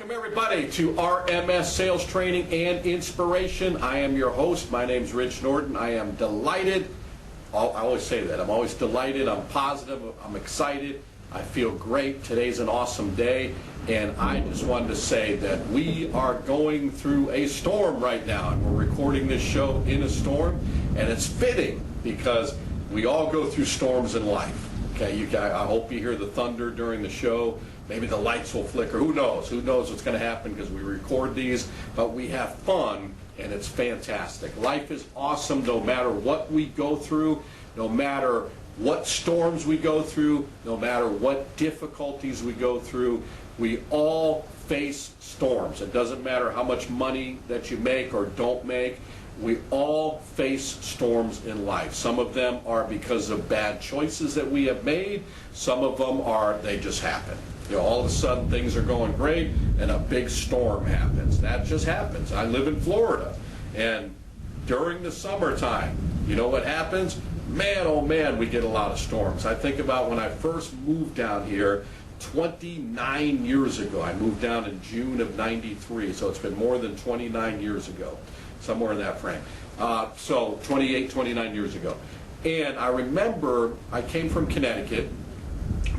Welcome everybody to RMS Sales Training and Inspiration. I am your host. My name's Rich Norton. I am delighted. I always say that. I'm always delighted. I'm positive. I'm excited. I feel great. Today's an awesome day. And I just wanted to say that we are going through a storm right now. And we're recording this show in a storm. And it's fitting because we all go through storms in life. Okay, you guys, I hope you hear the thunder during the show. Maybe the lights will flicker. Who knows? Who knows what's going to happen because we record these. But we have fun, and it's fantastic. Life is awesome no matter what we go through, no matter what storms we go through, no matter what difficulties we go through. We all face storms. It doesn't matter how much money that you make or don't make. We all face storms in life. Some of them are because of bad choices that we have made. Some of them are, they just happen. You know, all of a sudden things are going great and a big storm happens. That just happens. I live in Florida, and during the summertime, you know what happens? Man, oh man, we get a lot of storms. I think about when I first moved down here 29 years ago. I moved down in June of '93, so it's been more than 29 years ago, somewhere in that frame. So 28, 29 years ago. And I remember I came from Connecticut.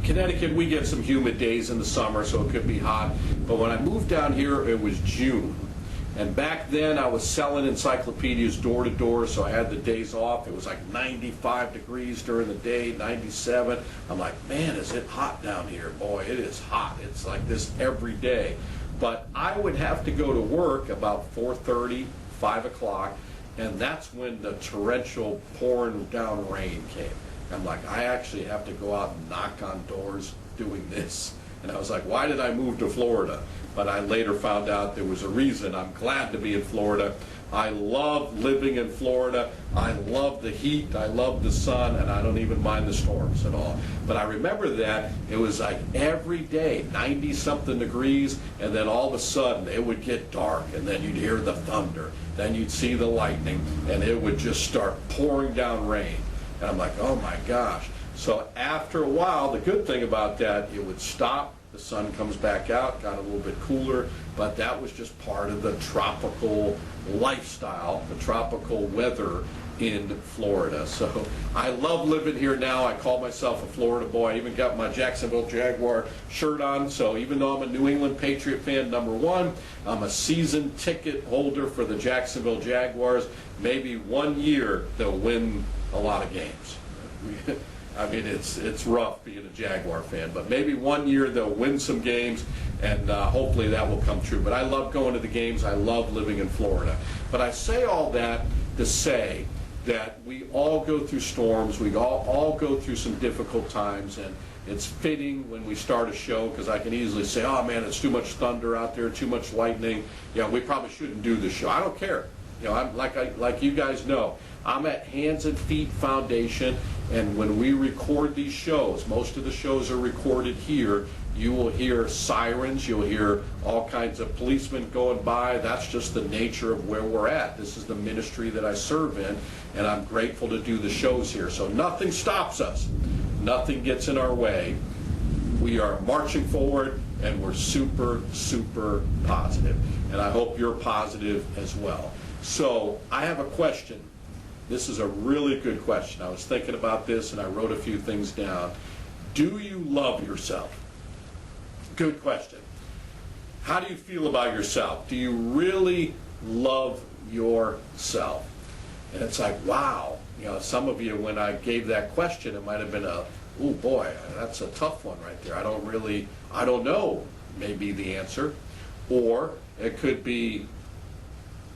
Connecticut, we get some humid days in the summer, so it could be hot. But when I moved down here, it was June. And back then, I was selling encyclopedias door to door, so I had the days off. It was like 95 degrees during the day, 97. I'm like, man, is it hot down here? Boy, it is hot. It's like this every day. But I would have to go to work about 4:30, 5 o'clock, and that's when the torrential pouring down rain came. I'm like, I actually have to go out and knock on doors doing this. And I was like, why did I move to Florida? But I later found out there was a reason. I'm glad to be in Florida. I love living in Florida. I love the heat. I love the sun, and I don't even mind the storms at all. But I remember that it was like every day, 90-something degrees, and then all of a sudden it would get dark, and then you'd hear the thunder. Then you'd see the lightning, and it would just start pouring down rain. And I'm like, oh my gosh. So after a while, the good thing about that, it would stop, the sun comes back out, got a little bit cooler, but that was just part of the tropical lifestyle, the tropical weather in Florida. So I love living here now. I call myself a Florida boy. I even got my Jacksonville Jaguar shirt on. So even though I'm a New England Patriot fan, number one, I'm a season ticket holder for the Jacksonville Jaguars. Maybe one year they'll win a lot of games. I mean, it's rough being a Jaguar fan, but maybe one year they'll win some games, and hopefully that will come true. But I love going to the games. I love living in Florida. But I say all that to say that we all go through storms. We all go through some difficult times, and it's fitting when we start a show because I can easily say, oh man, it's too much thunder out there, too much lightning. Yeah, we probably shouldn't do this show. I don't care. You know, I'm like you guys know, I'm at Hands and Feet Foundation, and when we record these shows, most of the shows are recorded here. You will hear sirens, you'll hear all kinds of policemen going by. That's just the nature of where we're at. This is the ministry that I serve in, and I'm grateful to do the shows here. So nothing stops us. Nothing gets in our way. We are marching forward, and we're super, super positive. And I hope you're positive as well. So I have a question. This is a really good question. I was thinking about this and I wrote a few things down. Do you love yourself? Good question. How do you feel about yourself? Do you really love yourself? And it's like, wow. You know, some of you, when I gave that question, it might have been a, oh boy, that's a tough one right there. I don't know, maybe the answer. Or it could be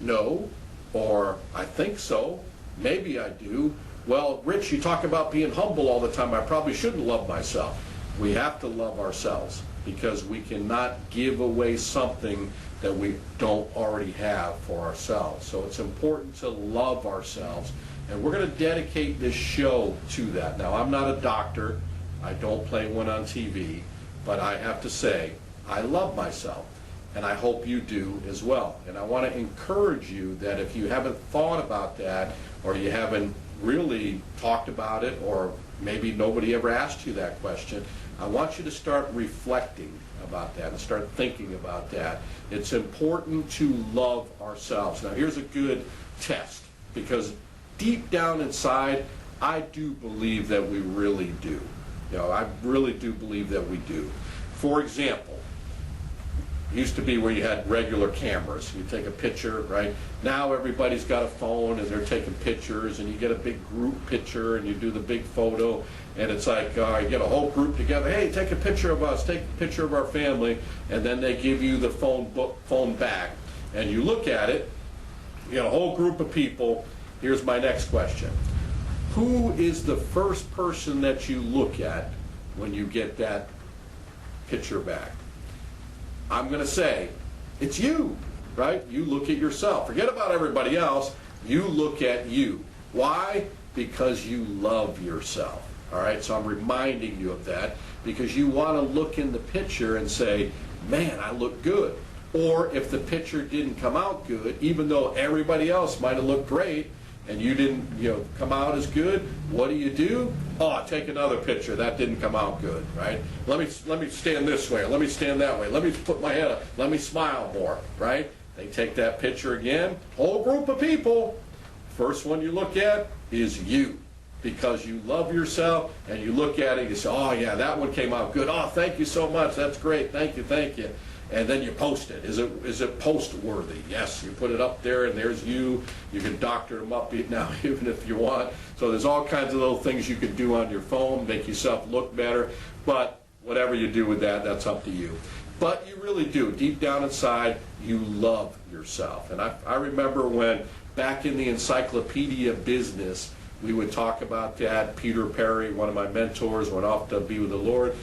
no, or I think so. Maybe I do. Well, Rich, you talk about being humble all the time. I probably shouldn't love myself. We have to love ourselves because we cannot give away something that we don't already have for ourselves. So it's important to love ourselves. And we're going to dedicate this show to that. Now, I'm not a doctor. I don't play one on TV. But I have to say, I love myself. And I hope you do as well. And I want to encourage you that if you haven't thought about that, or you haven't really talked about it, or maybe nobody ever asked you that question. I want you to start reflecting about that and start thinking about that. It's important to love ourselves. Now here's a good test, because deep down inside, I do believe that we really do. I really do believe that we do. For example, it used to be where you had regular cameras. You take a picture, right? Now everybody's got a phone and they're taking pictures, and you get a big group picture and you do the big photo, and it's like you get a whole group together. Hey, take a picture of us, take a picture of our family, and then they give you the phone back, and you look at it. You got a whole group of people. Here's my next question. Who is the first person that you look at when you get that picture back? I'm going to say, it's you, right? You look at yourself. Forget about everybody else. You look at you. Why? Because you love yourself. All right? So I'm reminding you of that, because you want to look in the picture and say, man, I look good. Or if the picture didn't come out good, even though everybody else might have looked great, and you didn't, come out as good, what do? Oh, take another picture. That didn't come out good, right? Let me stand this way, or let me stand that way. Let me put my head up. Let me smile more, right? They take that picture again. Whole group of people. First one you look at is you, because you love yourself, and you look at it, you say, oh yeah, that one came out good. Oh, thank you so much. That's great. Thank you, thank you. And then you post it. Is it post-worthy? Yes, you put it up there, and there's you. You can doctor them up now, even if you want. So there's all kinds of little things you can do on your phone, make yourself look better. But whatever you do with that, that's up to you. But you really do. Deep down inside, you love yourself. And I remember when, back in the encyclopedia business, we would talk about that. Peter Perry, one of my mentors, went off to be with the Lord.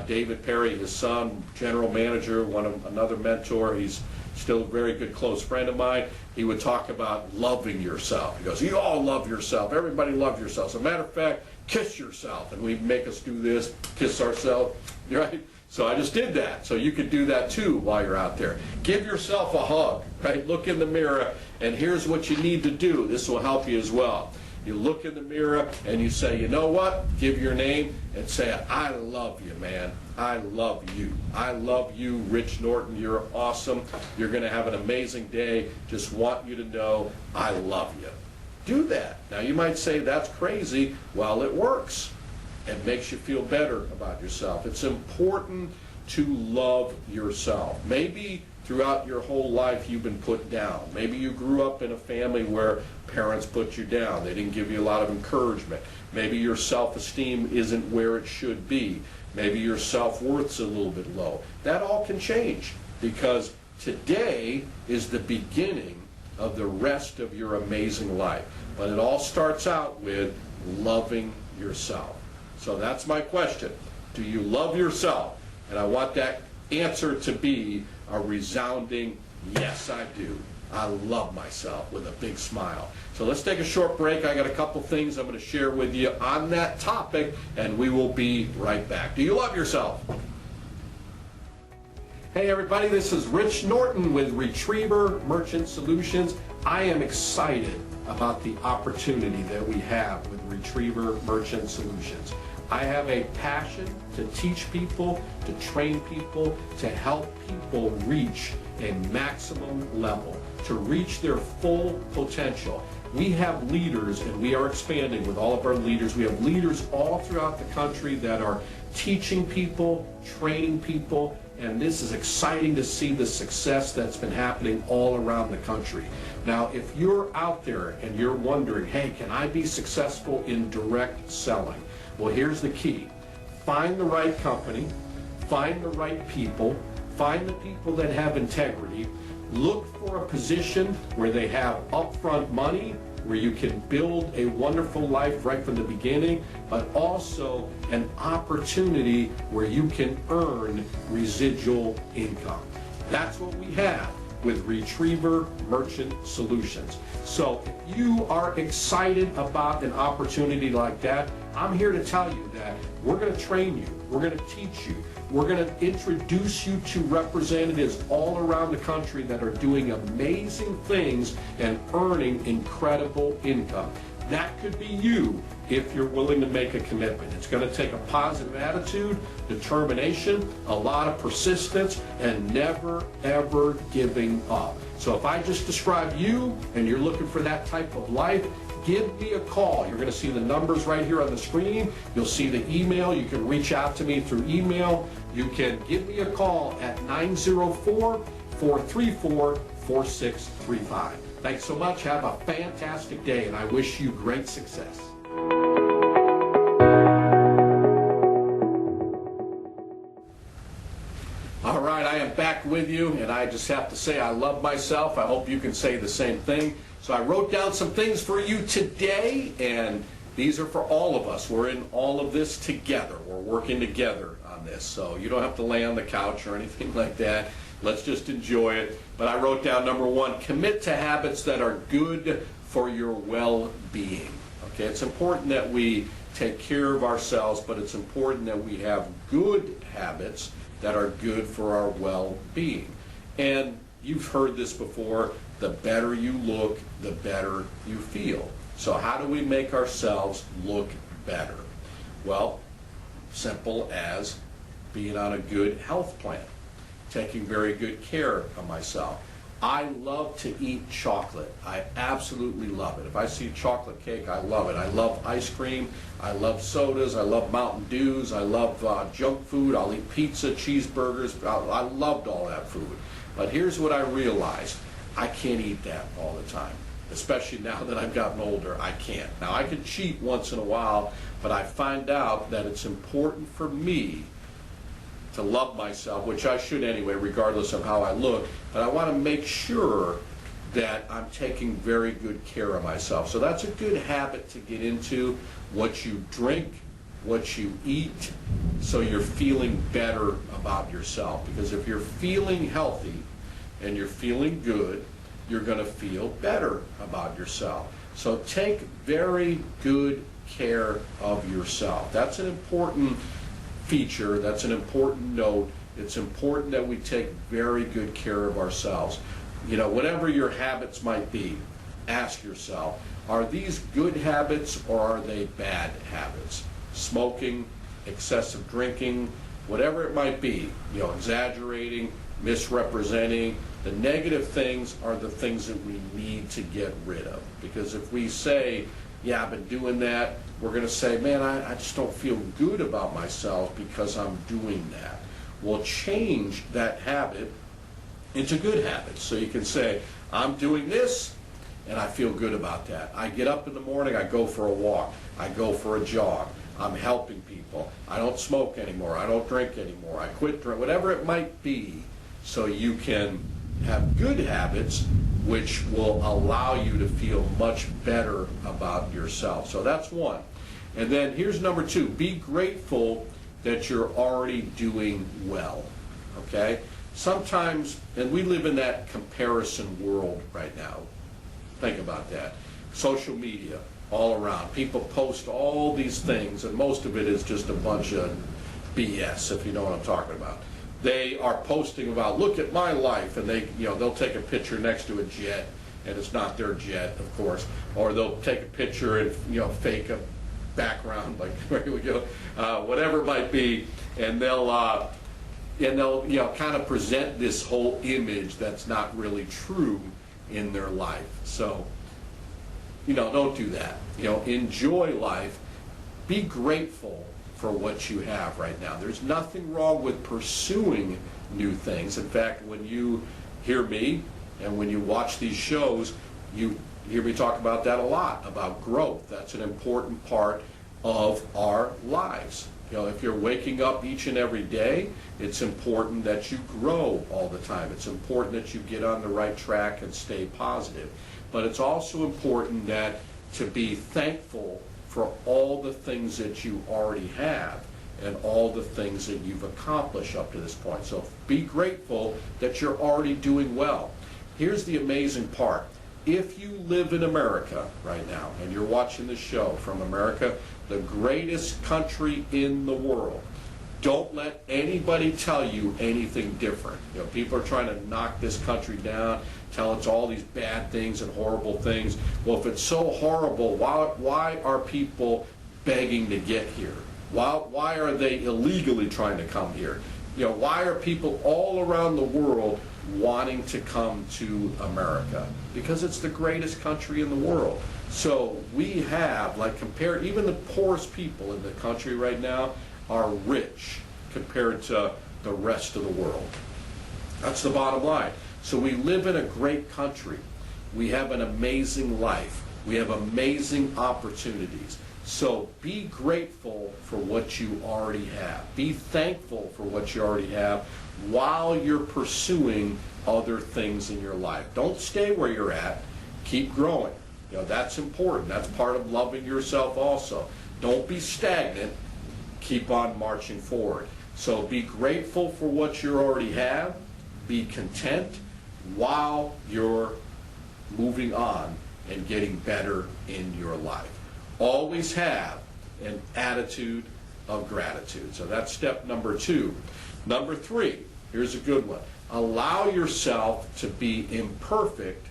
David Perry, his son, general manager, another mentor. He's still a very good close friend of mine. He would talk about loving yourself. He goes, you all love yourself. Everybody love yourself. As a matter of fact, kiss yourself. And we make us do this, kiss ourselves, right? So I just did that. So you could do that too while you're out there. Give yourself a hug, right? Look in the mirror, and here's what you need to do. This will help you as well. You look in the mirror and you say, you know what? Give your name and say, I love you, man. I love you. I love you, Rich Norton. You're awesome. You're going to have an amazing day. Just want you to know I love you. Do that. Now you might say that's crazy. Well, it works. It makes you feel better about yourself. It's important to love yourself. Maybe throughout your whole life you've been put down. Maybe you grew up in a family where parents put you down. They didn't give you a lot of encouragement. Maybe your self-esteem isn't where it should be. Maybe your self-worth's a little bit low. That all can change, because today is the beginning of the rest of your amazing life. But it all starts out with loving yourself. So that's my question. Do you love yourself? And I want that answer to be a resounding yes, I do. I love myself, with a big smile. So let's take a short break. I got a couple things I'm going to share with you on that topic, and we will be right back. Do you love yourself? Hey everybody, this is Rich Norton with Retriever Merchant Solutions. I am excited about the opportunity that we have with Retriever Merchant Solutions. I have a passion to teach people, to train people, to help people reach a maximum level, to reach their full potential. We have leaders, and we are expanding with all of our leaders. We have leaders all throughout the country that are teaching people, training people, and this is exciting to see the success that's been happening all around the country. Now, if you're out there and you're wondering, hey, can I be successful in direct selling? Well, here's the key. Find the right company, find the right people, find the people that have integrity, look for a position where they have upfront money, where you can build a wonderful life right from the beginning, but also an opportunity where you can earn residual income. That's what we have with Retriever Merchant Solutions. So if you are excited about an opportunity like that, I'm here to tell you that we're going to train you, we're going to teach you, we're going to introduce you to representatives all around the country that are doing amazing things and earning incredible income. That could be you if you're willing to make a commitment. It's going to take a positive attitude, determination, a lot of persistence, and never, ever giving up. So if I just describe you and you're looking for that type of life, give me a call. You're going to see the numbers right here on the screen. You'll see the email. You can reach out to me through email. You can give me a call at 904-434-4635. Thanks so much. Have a fantastic day, and I wish you great success. All right, I am back with you, and I just have to say I love myself. I hope you can say the same thing. So I wrote down some things for you today, and these are for all of us. We're in all of this together. We're working together on this, so you don't have to lay on the couch or anything like that. Let's just enjoy it. But I wrote down number 1, commit to habits that are good for your well-being. Okay, it's important that we take care of ourselves, but it's important that we have good habits that are good for our well-being. And you've heard this before, the better you look, the better you feel. So how do we make ourselves look better? Well, simple as being on a good health plan, taking very good care of myself. I love to eat chocolate. I absolutely love it. If I see chocolate cake, I love it. I love ice cream. I love sodas. I love Mountain Dews. I love junk food. I'll eat pizza, cheeseburgers. I loved all that food. But here's what I realized. I can't eat that all the time. Especially now that I've gotten older, I can't. Now, I can cheat once in a while, but I find out that it's important for me to love myself, which I should anyway, regardless of how I look, but I want to make sure that I'm taking very good care of myself. So that's a good habit to get into, what you drink, what you eat, so you're feeling better about yourself. Because if you're feeling healthy and you're feeling good, you're going to feel better about yourself. So take very good care of yourself. That's an important feature. That's an important note. It's important that we take very good care of ourselves. You know, whatever your habits might be, ask yourself, are these good habits or are they bad habits? Smoking, excessive drinking, whatever it might be, you know, exaggerating, misrepresenting. The negative things are the things that we need to get rid of. Because if we say, yeah, I've been doing that, we're going to say, man, I just don't feel good about myself because I'm doing that. We'll change that habit into good habits. So you can say, I'm doing this, and I feel good about that. I get up in the morning, I go for a walk, I go for a jog, I'm helping people, I don't smoke anymore, I don't drink anymore, I quit drinking, whatever it might be, so you can have good habits which will allow you to feel much better about yourself. So that's one. And then here's number 2. Be grateful that you're already doing well. Okay? Sometimes, and we live in that comparison world right now. Think about that. Social media, all around. People post all these things, and most of it is just a bunch of BS, if you know what I'm talking about. They are posting about, look at my life, and they, you know, they'll take a picture next to a jet, and it's not their jet, of course, or they'll take a picture and, you know, fake a background, like where we go, whatever it might be, and they'll you know, kind of present this whole image that's not really true in their life. So, you know, don't do that. You know, enjoy life. Be grateful for what you have right now. There's nothing wrong with pursuing new things. In fact, when you hear me and when you watch these shows, you hear me talk about that a lot, about growth. That's an important part of our lives. You know, if you're waking up each and every day, it's important that you grow all the time. It's important that you get on the right track and stay positive. But it's also important that to be thankful for all the things that you already have and all the things that you've accomplished up to this point. So be grateful that you're already doing well. Here's the amazing part. If you live in America right now and you're watching this show from America, the greatest country in the world, don't let anybody tell you anything different. You know, people are trying to knock this country down, tell it's all these bad things and horrible things. Well, if it's so horrible, why are people begging to get here? Why are they illegally trying to come here? Why are people all around the world wanting to come to America? Because it's the greatest country in the world. So we have, even the poorest people in the country right now are rich compared to the rest of the world. That's the bottom line. So we live in a great country. We have an amazing life. We have amazing opportunities. So be grateful for what you already have. Be thankful for what you already have while you're pursuing other things in your life. Don't stay where you're at. Keep growing. That's important. That's part of loving yourself also. Don't be stagnant. Keep on marching forward. So be grateful for what you already have. Be content while you're moving on and getting better in your life. Always have an attitude of gratitude. So that's step number 2. Number 3, here's a good one. Allow yourself to be imperfect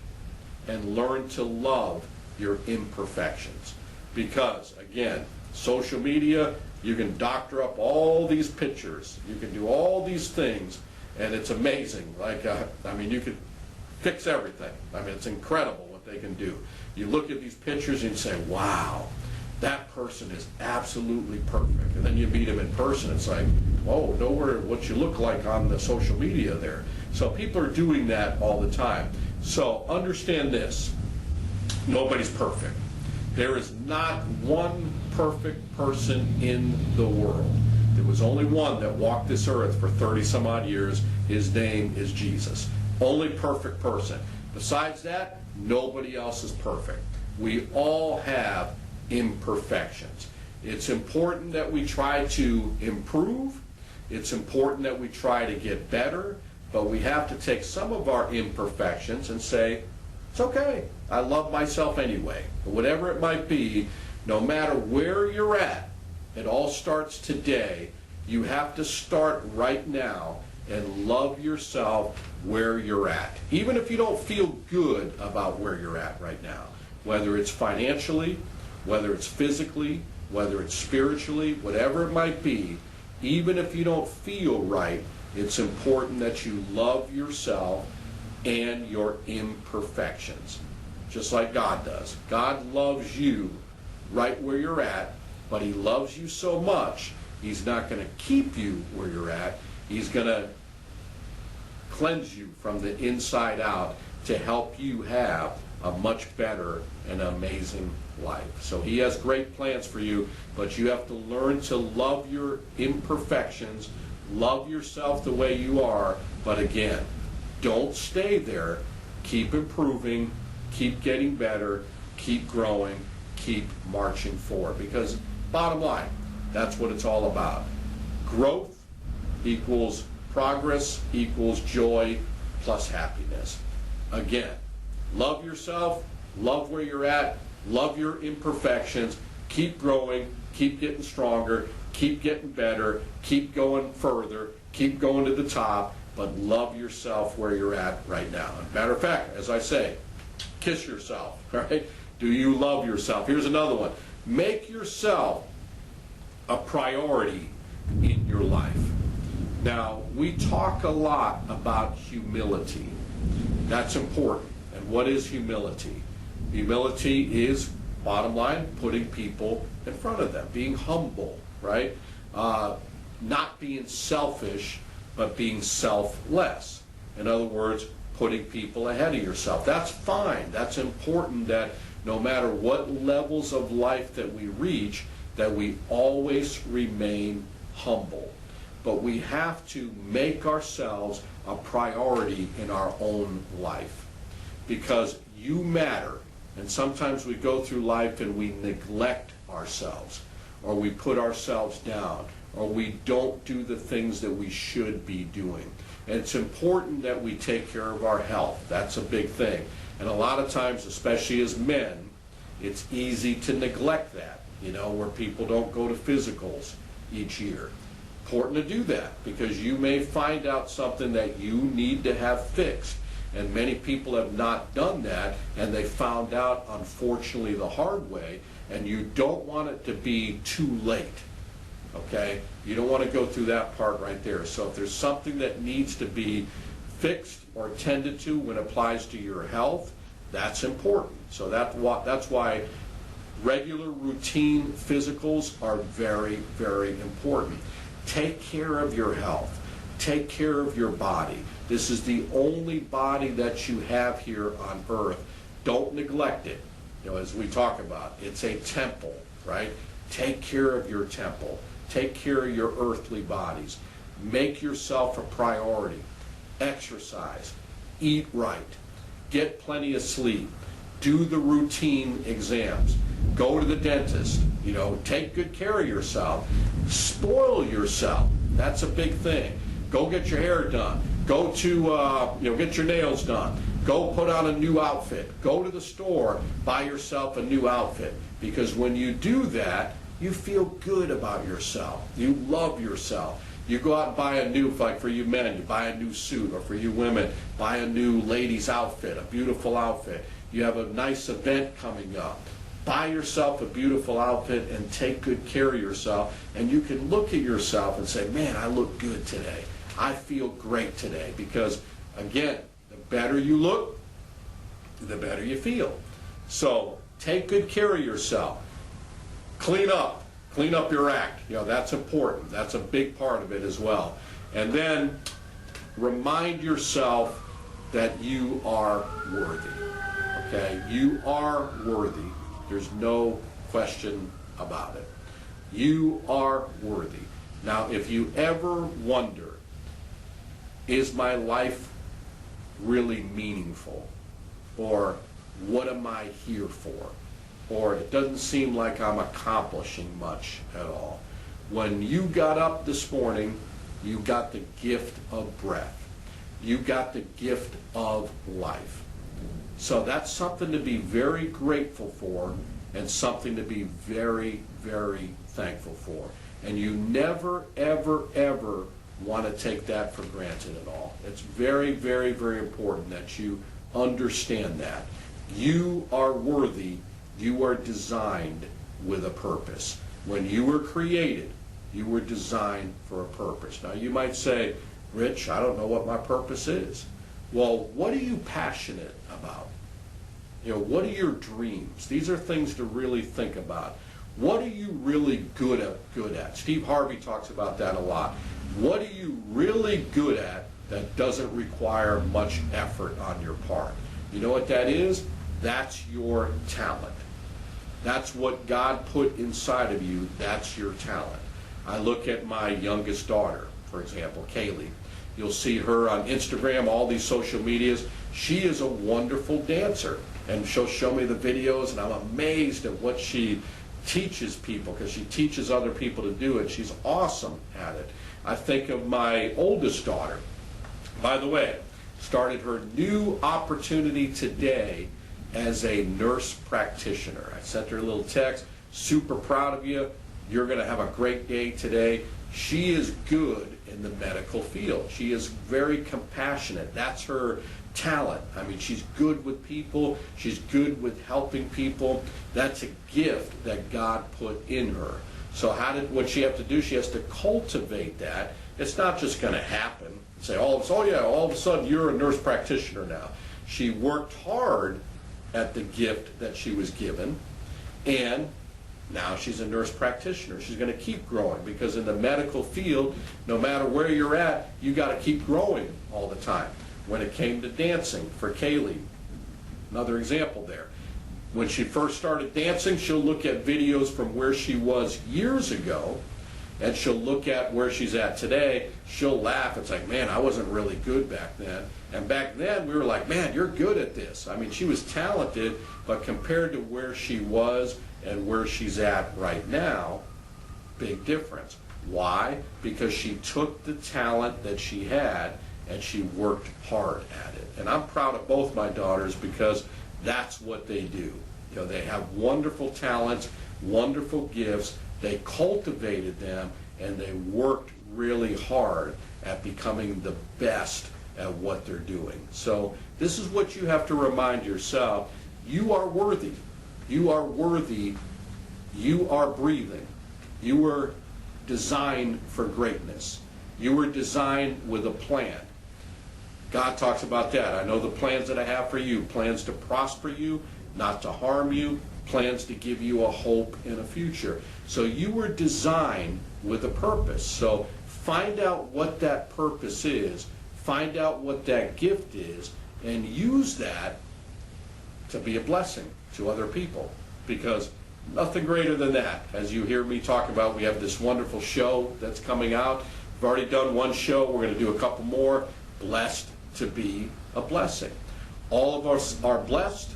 and learn to love your imperfections. Because, again, social media, you can doctor up all these pictures. You can do all these things, and it's amazing. You could fix everything. It's incredible what they can do. You look at these pictures and you say, wow, that person is absolutely perfect. And then you meet him in person, it's like, oh, nowhere what you look like on the social media there. So people are doing that all the time. So understand this, nobody's perfect. There is not one perfect person in the world. There was only one that walked this earth for 30 some odd years. His name is Jesus. Only perfect person. Besides that, nobody else is perfect. We all have imperfections. It's important that we try to improve. It's important that we try to get better, but we have to take some of our imperfections and say, it's okay. I love myself anyway. Whatever it might be, no matter where you're at, it all starts today. You have to start right now and love yourself where you're at. Even if you don't feel good about where you're at right now, whether it's financially, whether it's physically, whether it's spiritually, whatever it might be, even if you don't feel right, it's important that you love yourself and your imperfections, just like God does. God loves you right where you're at, but He loves you so much, He's not going to keep you where you're at. He's going to cleanse you from the inside out to help you have a much better and amazing life. So He has great plans for you, but you have to learn to love your imperfections, love yourself the way you are, but again, don't stay there. Keep improving, keep getting better, keep growing, keep marching forward. Because bottom line, that's what it's all about. Growth equals progress equals joy plus happiness. Again, love yourself, love where you're at, love your imperfections, keep growing, keep getting stronger, keep getting better, keep going further, keep going to the top, but love yourself where you're at right now. Matter of fact, as I say, kiss yourself, right? Do you love yourself? Here's another one. Make yourself a priority in your life. Now, we talk a lot about humility. That's important. And what is humility? Humility is, bottom line, putting people in front of them, being humble, right? Not being selfish, but being selfless. In other words, putting people ahead of yourself. That's fine. That's important that no matter what levels of life that we reach, that we always remain humble. But we have to make ourselves a priority in our own life. Because you matter. And sometimes we go through life and we neglect ourselves, or we put ourselves down, or we don't do the things that we should be doing. And it's important that we take care of our health. That's a big thing. And a lot of times, especially as men, it's easy to neglect that, where people don't go to physicals each year. Important to do that, because you may find out something that you need to have fixed. And many people have not done that, and they found out, unfortunately, the hard way, and you don't want it to be too late. Okay? You don't want to go through that part right there. So if there's something that needs to be fixed or tended to when it applies to your health, that's important. So that's why regular routine physicals are very, very important. Take care of your health. Take care of your body. This is the only body that you have here on earth. Don't neglect it. You know, as we talk about, it's a temple, right? Take care of your temple. Take care of your earthly bodies. Make yourself a priority. Exercise. Eat right. Get plenty of sleep. Do the routine exams. Go to the dentist. You know, take good care of yourself. Spoil yourself. That's a big thing. Go get your hair done. Go to, get your nails done. Go put on a new outfit. Go to the store, buy yourself a new outfit. Because when you do that, you feel good about yourself. You love yourself. You go out and buy a new, like for you men, you buy a new suit, or for you women, buy a new ladies' outfit, a beautiful outfit. You have a nice event coming up. Buy yourself a beautiful outfit and take good care of yourself. And you can look at yourself and say, man, I look good today. I feel great today. Because, again, the better you look, the better you feel. So take good care of yourself. Clean up your act. You know, that's important. That's a big part of it as well. And then remind yourself that you are worthy. Okay? You are worthy. There's no question about it. You are worthy. Now, if you ever wonder, is my life really meaningful? Or what am I here for? Or it doesn't seem like I'm accomplishing much at all. When you got up this morning, you got the gift of breath. You got the gift of life. So that's something to be very grateful for and something to be very, very thankful for. And you never, ever, ever want to take that for granted at all. It's very, very, very important that you understand that. You are worthy. You are designed with a purpose. When you were created, you were designed for a purpose. Now you might say, Rich, I don't know what my purpose is. Well, what are you passionate about? You know, what are your dreams? These are things to really think about. What are you really good at? Steve Harvey talks about that a lot. What are you really good at that doesn't require much effort on your part? You know what that is? That's your talent. That's what God put inside of you. That's your talent. I look at my youngest daughter, for example, Kaylee. You'll see her on Instagram, all these social medias. She is a wonderful dancer. And she'll show me the videos, and I'm amazed at what she teaches people, because she teaches other people to do it. She's awesome at it. I think of my oldest daughter. By the way, started her new opportunity today as a nurse practitioner. I sent her a little text, super proud of you. You're going to have a great day today. She is good in the medical field. She is very compassionate. That's her talent. I mean, she's good with people. She's good with helping people. That's a gift that God put in her. So what she have to do? She has to cultivate that. It's not just going to happen. Say, all of a sudden you're a nurse practitioner now. She worked hard at the gift that she was given, and now she's a nurse practitioner. She's going to keep growing, because in the medical field, no matter where you're at, you got to keep growing all the time. When it came to dancing for Kaylee, another example there. When she first started dancing, she'll look at videos from where she was years ago, and she'll look at where she's at today. She'll laugh. It's like, man, I wasn't really good back then. And back then, we were like, man, you're good at this. I mean, she was talented, but compared to where she was and where she's at right now, big difference. Why? Because she took the talent that she had and she worked hard at it. And I'm proud of both my daughters, because that's what they do. You know, they have wonderful talents, wonderful gifts. They cultivated them, and they worked really hard at becoming the best at what they're doing. So this is what you have to remind yourself. You are worthy. You are worthy You are breathing. You were designed for greatness. You were designed with a plan. God talks about that. I know the plans that I have for you, plans to prosper you, not to harm you, plans to give you a hope and a future. So you were designed with a purpose. So find out what that purpose is, find out what that gift is, and use that to be a blessing to other people. Because nothing greater than that. As you hear me talk about, we have this wonderful show that's coming out. We've already done one show. We're going to do a couple more. Blessed to be a blessing. All of us are blessed.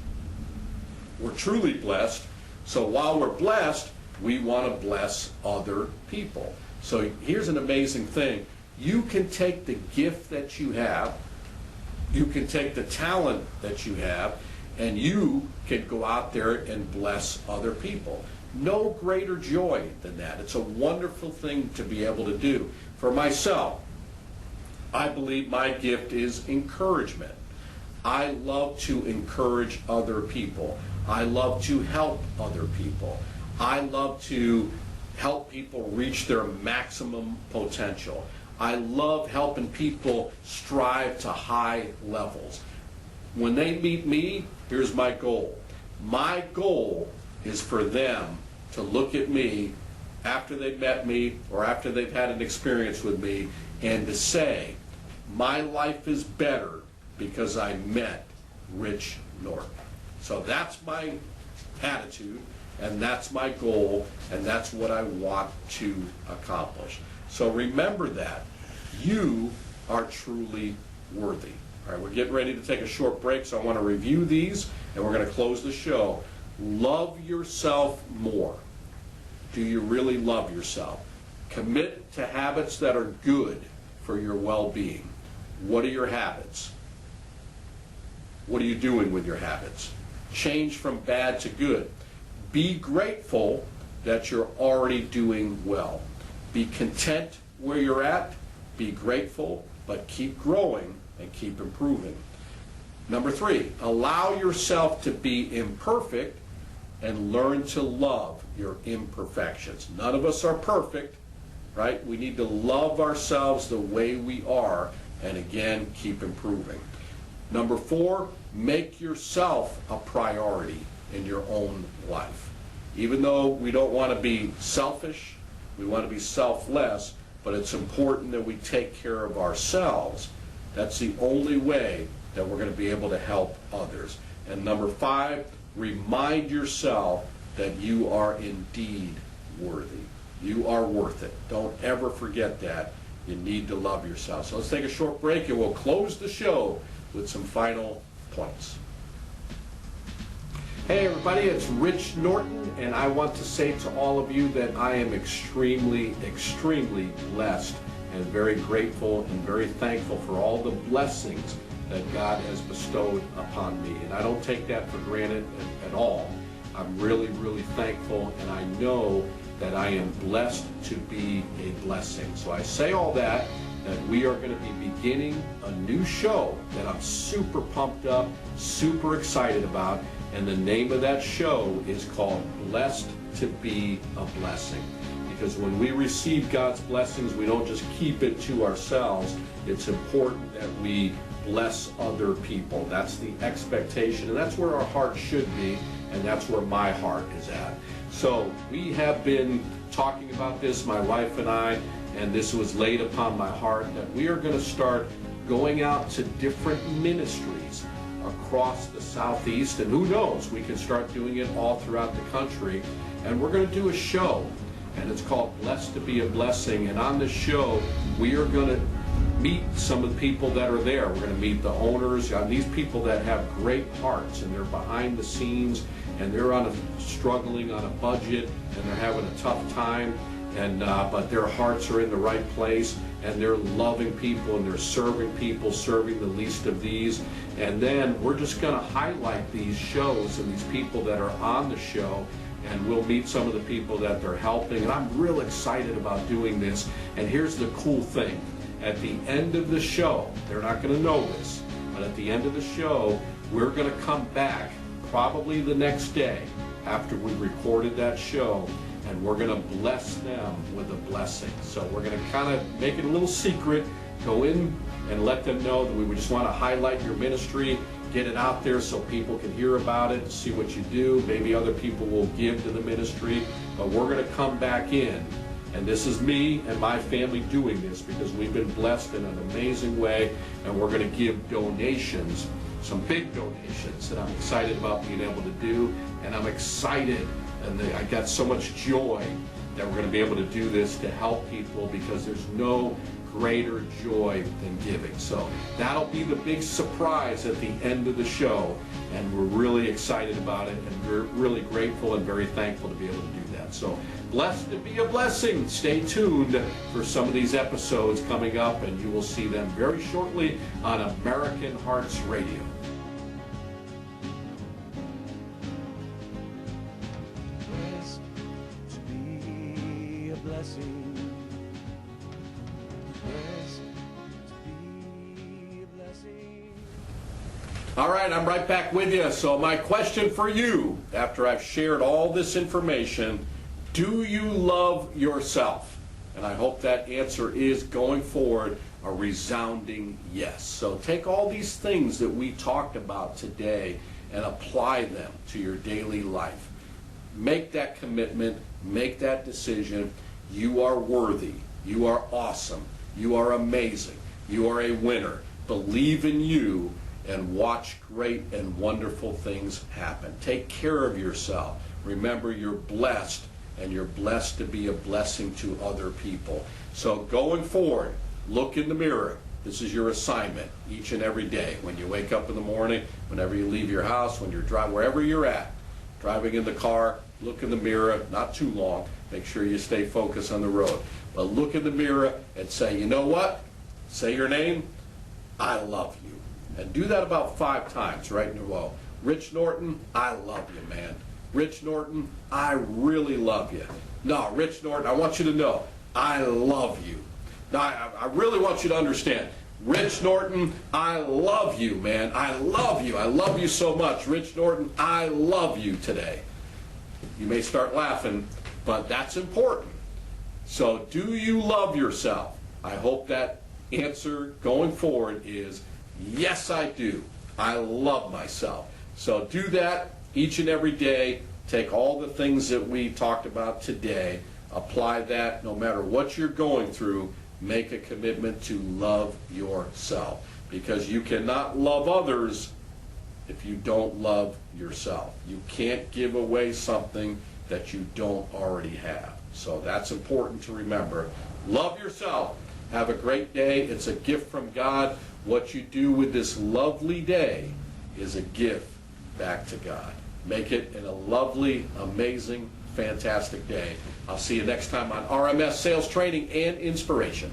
We're truly blessed. So while we're blessed, we want to bless other people. So here's an amazing thing. You can take the gift that you have, you can take the talent that you have, and you can go out there and bless other people. No greater joy than that. It's a wonderful thing to be able to do. For myself, I believe my gift is encouragement. I love to encourage other people. I love to help other people. I love to help people reach their maximum potential. I love helping people strive to high levels. When they meet me, here's my goal. My goal is for them to look at me after they've met me or after they've had an experience with me and to say, my life is better because I met Rich Norton. So that's my attitude, and that's my goal, and that's what I want to accomplish. So remember that. You are truly worthy. All right, we're getting ready to take a short break, so I want to review these, and we're going to close the show. Love yourself more. Do you really love yourself? Commit to habits that are good for your well-being. What are your habits? What are you doing with your habits? Change from bad to good. Be grateful that you're already doing well. Be content where you're at. Be grateful, but keep growing and keep improving. Number 3, allow yourself to be imperfect and learn to love your imperfections. None of us are perfect, right? We need to love ourselves the way we are, and again, keep improving. Number 4, make yourself a priority in your own life. Even though we don't want to be selfish, we want to be selfless, but it's important that we take care of ourselves. That's the only way that we're going to be able to help others. And number 5, remind yourself that you are indeed worthy. You are worth it. Don't ever forget that. You need to love yourself. So let's take a short break and we'll close the show with some final points. Hey everybody, it's Rich Norton, and I want to say to all of you that I am extremely, extremely blessed and very grateful and very thankful for all the blessings that God has bestowed upon me. And I don't take that for granted at all. I'm really, really thankful, and I know that I am blessed to be a blessing. So I say all that we are going to be beginning a new show that I'm super pumped up, super excited about, and the name of that show is called Blessed to Be a Blessing. Because when we receive God's blessings, we don't just keep it to ourselves. It's important that we bless other people. That's the expectation, and that's where our heart should be, and that's where my heart is at. So we have been talking about this, my wife and I, and this was laid upon my heart that we are going to start going out to different ministries across the Southeast, and who knows, we can start doing it all throughout the country. And we're going to do a show, and it's called Blessed to Be a Blessing. And on this show, we are going to meet some of the people that are there. We're going to meet the owners, these people that have great hearts, and they're behind the scenes, and they're struggling on a budget, and they're having a tough time, and but their hearts are in the right place, and they're loving people, and they're serving people, serving the least of these. And then we're just going to highlight these shows and these people that are on the show, and we'll meet some of the people that they're helping. And I'm real excited about doing this. And here's the cool thing. At the end of the show, they're not going to know this, but at the end of the show, we're going to come back probably the next day after we recorded that show, and we're going to bless them with a blessing. So we're going to kind of make it a little secret, go in and let them know that we just want to highlight your ministry, get it out there so people can hear about it, see what you do. Maybe other people will give to the ministry, but we're going to come back in. And this is me and my family doing this because we've been blessed in an amazing way, and we're going to give donations, some big donations that I'm excited about being able to do, and I'm excited and I got so much joy that we're going to be able to do this to help people, because there's no greater joy than giving. So that'll be the big surprise at the end of the show, and we're really excited about it, and we're really grateful and very thankful to be able to do that. So blessed to be a blessing. Stay tuned for some of these episodes coming up, and you will see them very shortly on American Hearts Radio. Blessed to be a blessing. All right, I'm right back with you. So my question for you, after I've shared all this information, do you love yourself? And I hope that answer is, going forward, a resounding yes. So take all these things that we talked about today and apply them to your daily life. Make that commitment, make that decision. You are worthy. You are awesome. You are amazing. You are a winner. Believe in you and watch great and wonderful things happen. Take care of yourself. Remember, you're blessed, and you're blessed to be a blessing to other people. So going forward, look in the mirror. This is your assignment each and every day. When you wake up in the morning, whenever you leave your house, when you're driving, wherever you're at, driving in the car, look in the mirror, not too long. Make sure you stay focused on the road. But look in the mirror and say, you know what? Say your name. I love you. And do that about 5 times right in a row. Rich Norton, I love you, man. Rich Norton, I really love you. No, Rich Norton, I want you to know, I love you. Now, I really want you to understand. Rich Norton, I love you, man. I love you. I love you so much. Rich Norton, I love you today. You may start laughing, but that's important. So do you love yourself? I hope that answer going forward is, yes, I do. I love myself. So do that each and every day. Take all the things that we talked about today. Apply that no matter what you're going through. Make a commitment to love yourself, because you cannot love others if you don't love yourself. You can't give away something that you don't already have. So that's important to remember. Love yourself. Have a great day. It's a gift from God. What you do with this lovely day is a gift back to God. Make it a lovely, amazing, fantastic day. I'll see you next time on RMS Sales Training and Inspiration.